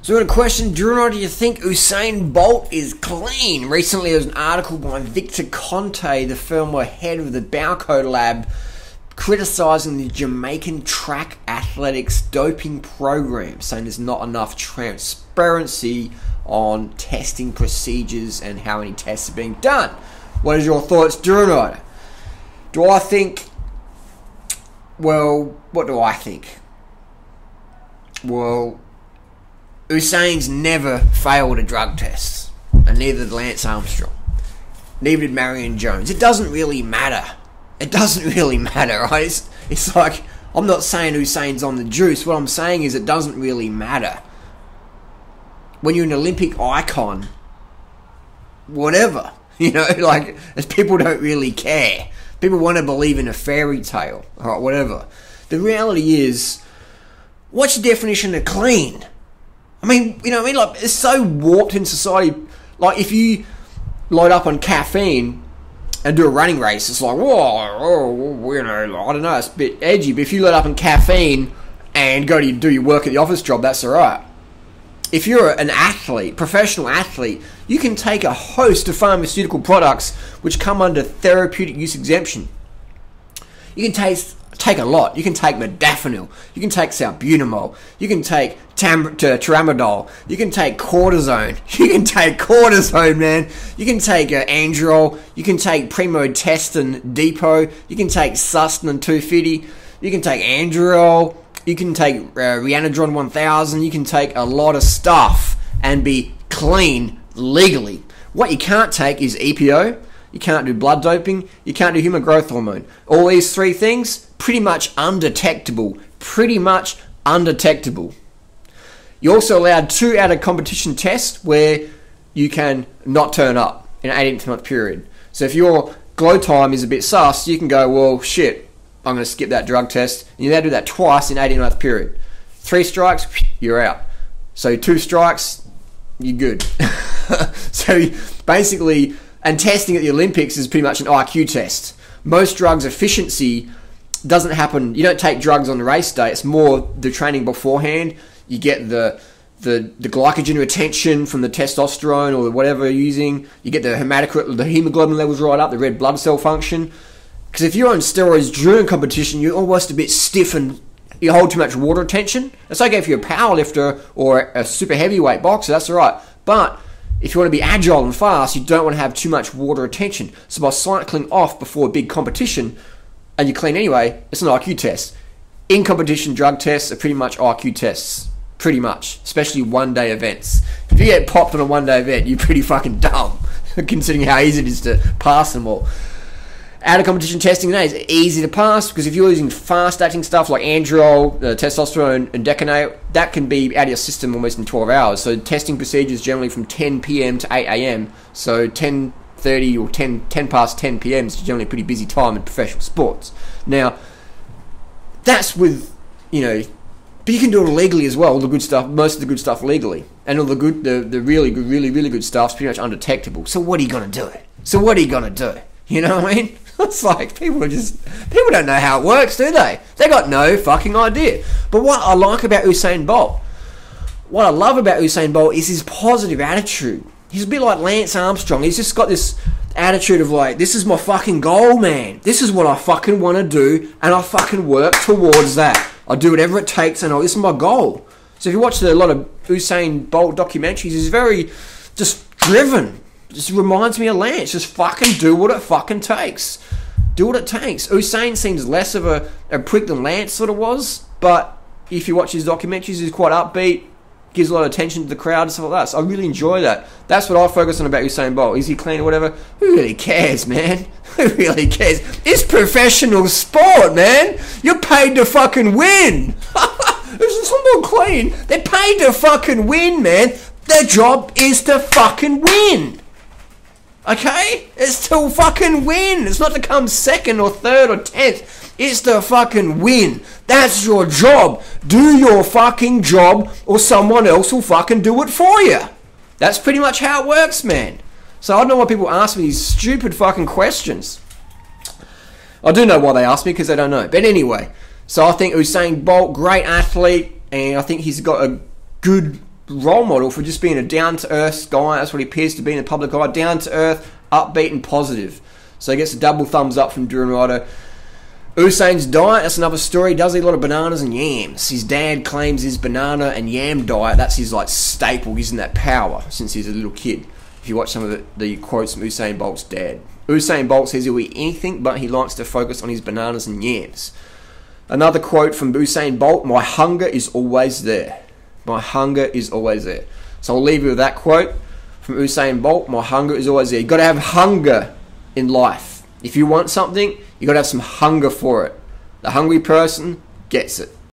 So, a question, Drew, do you think Usain Bolt is clean? Recently, there was an article by Victor Conte, the former head of the Bowco Lab, criticising the Jamaican track athletics doping program, saying there's not enough transparency on testing procedures and how many tests are being done. What is your thoughts, Drew? Do I think... Well, what do I think? Well, Usain's never failed a drug test, and neither did Lance Armstrong. Neither did Marion Jones. It doesn't really matter. It doesn't really matter, right? It's like, I'm not saying Usain's on the juice. What I'm saying is it doesn't really matter. When you're an Olympic icon, whatever, you know, like, as people don't really care. People want to believe in a fairy tale, alright, whatever. The reality is, what's the definition of clean? I mean, you know what I mean? Like, it's so warped in society. Like, if you load up on caffeine and do a running race, it's like, whoa, you know, I don't know, it's a bit edgy. But if you load up on caffeine and go to do your work at the office job, that's alright. If you're an athlete, professional athlete, you can take a host of pharmaceutical products which come under therapeutic use exemption. You can take a lot. You can take modafinil. You can take salbutamol. You can take tramadol. You can take cortisone. You can take cortisone, man. You can take androl. You can take primotestin depot. You can take Sustanon 250. You can take androl. You can take Rhianodron 1000. You can take a lot of stuff and be clean legally. What you can't take is EPO. You can't do blood doping. You can't do human growth hormone. All these three things, pretty much undetectable. Pretty much undetectable. You're also allowed 2 out of competition tests where you can not turn up in an 18-month period. So if your glow time is a bit sus, you can go, well, shit, I'm going to skip that drug test. And you now do that twice in an 18-month period. 3 strikes, you're out. So 2 strikes, you're good. So basically, and testing at the Olympics is pretty much an IQ test. Most drugs efficiency doesn't happen. You don't take drugs on the race day. It's more the training beforehand. You get the glycogen retention from the testosterone or whatever you're using. You get the hemoglobin levels right up, the red blood cell function. Because if you're on steroids during competition, you're almost a bit stiff and you hold too much water retention. It's okay if you're a power lifter or a super heavyweight boxer, that's alright. But if you want to be agile and fast, you don't want to have too much water retention. So by cycling off before a big competition, and you're clean anyway, it's an IQ test. In competition, drug tests are pretty much IQ tests. Pretty much. Especially one-day events. If you get popped on a one-day event, you're pretty fucking dumb, considering how easy it is to pass them all. Out of competition testing today is easy to pass because if you're using fast-acting stuff like androl, testosterone, and decanate, that can be out of your system almost in 12 hours. So testing procedures generally from 10 p.m. to 8 a.m. So 10:30 or 10 past 10 p.m. is generally a pretty busy time in professional sports. Now, that's with, you know, but you can do it legally as well. All the good stuff, most of the good stuff legally, and all the good, the really good stuff is pretty much undetectable. So what are you gonna do? You know what I mean? It's like, people don't know how it works, do they? They got no fucking idea. But what I like about Usain Bolt, what I love about Usain Bolt is his positive attitude. He's a bit like Lance Armstrong. He's just got this attitude of like, this is my fucking goal, man. This is what I fucking want to do, and I fucking work towards that. I do whatever it takes, and this is my goal. So if you watch a lot of Usain Bolt documentaries, he's very just driven. Just reminds me of Lance. Just fucking do what it fucking takes. Do what it takes. Usain seems less of a prick than Lance sort of was, but if you watch his documentaries, he's quite upbeat, gives a lot of attention to the crowd and stuff like that. So I really enjoy that. That's what I focus on about Usain Bolt. Is he clean or whatever? Who really cares, man? Who really cares? It's professional sport, man. You're paid to fucking win. It's not clean. They're paid to fucking win, man. Their job is to fucking win. Okay? It's to fucking win. It's not to come second or third or 10th. It's to fucking win. That's your job. Do your fucking job or someone else will fucking do it for you. That's pretty much how it works, man. So I don't know why people ask me these stupid fucking questions. I do know why they ask me, because they don't know. But anyway, so I think Usain Bolt, great athlete, and I think he's got a good role model for just being a down-to-earth guy. That's what he appears to be in the public eye. Down-to-earth, upbeat and positive. So he gets a double thumbs up from Durham. Usain's diet, that's another story. He does eat a lot of bananas and yams. His dad claims his banana and yam diet, that's his like staple, gives him that power since he's a little kid. If you watch some of the quotes from Usain Bolt's dad. Usain Bolt says he'll eat anything, but he likes to focus on his bananas and yams. Another quote from Usain Bolt, my hunger is always there. My hunger is always there. So I'll leave you with that quote from Usain Bolt, my hunger is always there. You've got to have hunger in life. If you want something, you've got to have some hunger for it. The hungry person gets it.